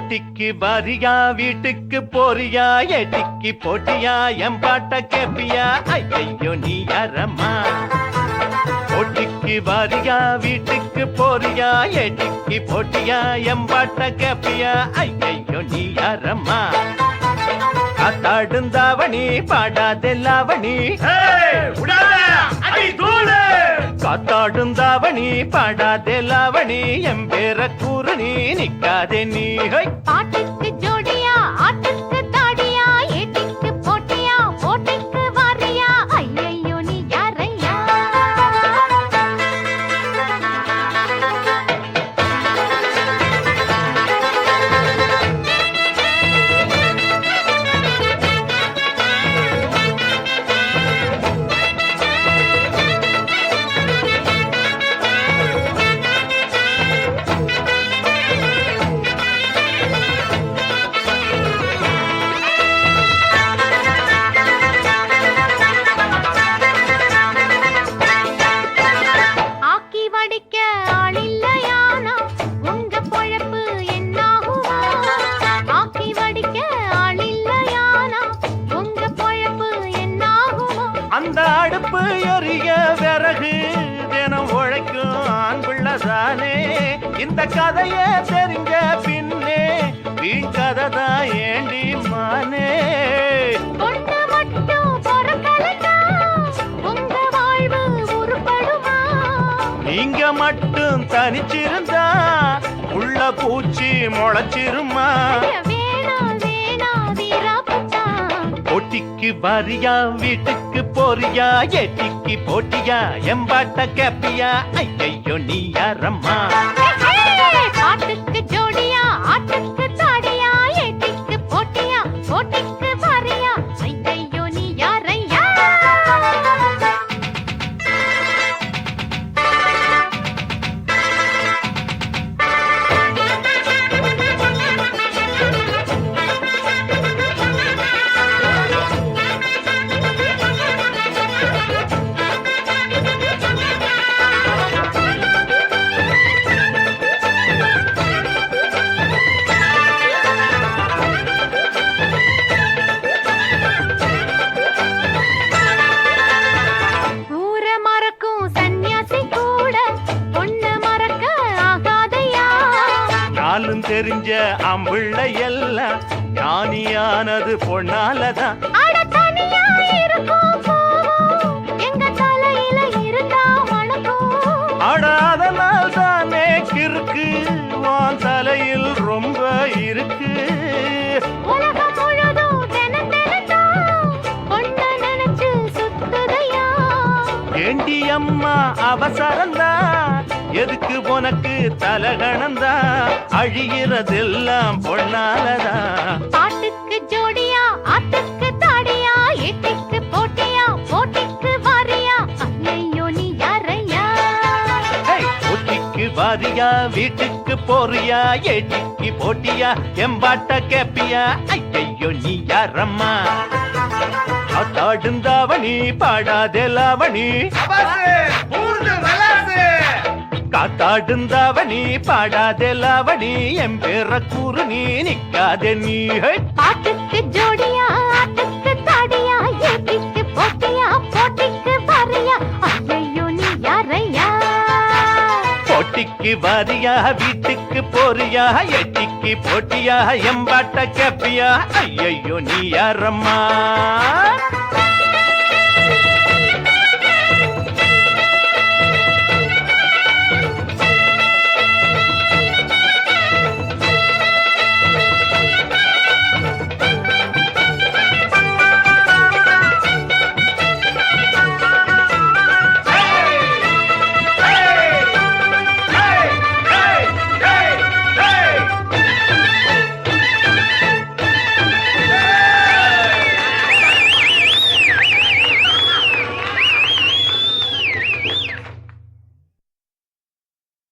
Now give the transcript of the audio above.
போட்டிக்கு வரியா வீட்டுக்கு போறியா ஏட்டிக்கு போட்டியா எம்பாட்ட கேப்பியா ஐயோ நீ யாரம்மா போட்டிக்கு வரியா வீட்டுக்கு போறியா ஏட்டிக்கு போட்டியா எம்பாட்ட கேப்பியா ஐயோ நீ யாரம்மா காத்தாடுந்தாவணி பாடாதெல்லாவணி காத்தாடுந்தாவணி பாடாதெல்லாவணி எம்பேர கூறு நீ நிக்காதே நீ பாட்டுக்கு ஜோடியா ஆட்டுக்கு தாடியா ஏட்டிக்கு போட்டியா போட்டிக்கு வாரியா ஐயோ நீ யாரையா அந்த அடுப்பு எரிய விறகு தினம் உழைக்கும் ஆண் பிள்ளைதானே இந்த கதைய தெரிஞ்ச பின்னே வீண் கதை தான் ஏண்டி மானே நீங்க மட்டும் தனிச்சிருந்தா உள்ள பூச்சி முளைச்சிருமா போட்டிக்கு வரியா வீட்டுக்கு போறியா ஏட்டிக்கு போட்டியா எம்பாட்ட கேப்பியா ஐயோ நீ யாரம்மா பாட்டுக்கு ஜோடியா ஆட்டுக்கு தாடியா ஏட்டிக்கு போட்டியா போட்டிக்கு வாரியா ஐயோ நீ யாரையா தெரிஞ்ச அம்பிள்ளை எல்லாம் ஞானியானது பொன்னாலதான் அதனால் தானே கிறுக்கு வான் தலையில் ரொம்ப இருக்கு ஏண்டி அம்மா அவசரந்தா எதுக்கு உனக்கு தலகணந்தா அழிகிறதெல்லாம் பொன்னாலதா பாட்டுக்கு ஜோடியா ஆட்டுக்கு தாடியா ஏட்டிக்கு போட்டியா போட்டிக்கு வாரியா ஐயோ நீ யாரையா போட்டிக்கு வாரியா வீட்டுக்கு போறியா ஏட்டிக்கு போட்டியா எம்பாட்ட கேப்பியா ஐயோ நீ யாரம்மா காத்தாடுந்தாவணி பாடாதெல்லாவணி காத்தாடுந்தாவணி பாடாதெல்லாவணி எம்பேர கூறு நீ நிக்காதே நீ பாட்டுக்கு ஜோடியா ஆட்டுக்கு தாடியா ஏட்டிக்கு போட்டியா போட்டிக்கு வாரியா ஐயோ நீ யாரையா போட்டிக்கு வாரியா வீட்டுக்கு போறியா ஏட்டிக்கு போட்டியா எம்பாட்ட கேப்பியா ஐயோ நீ யாரம்மா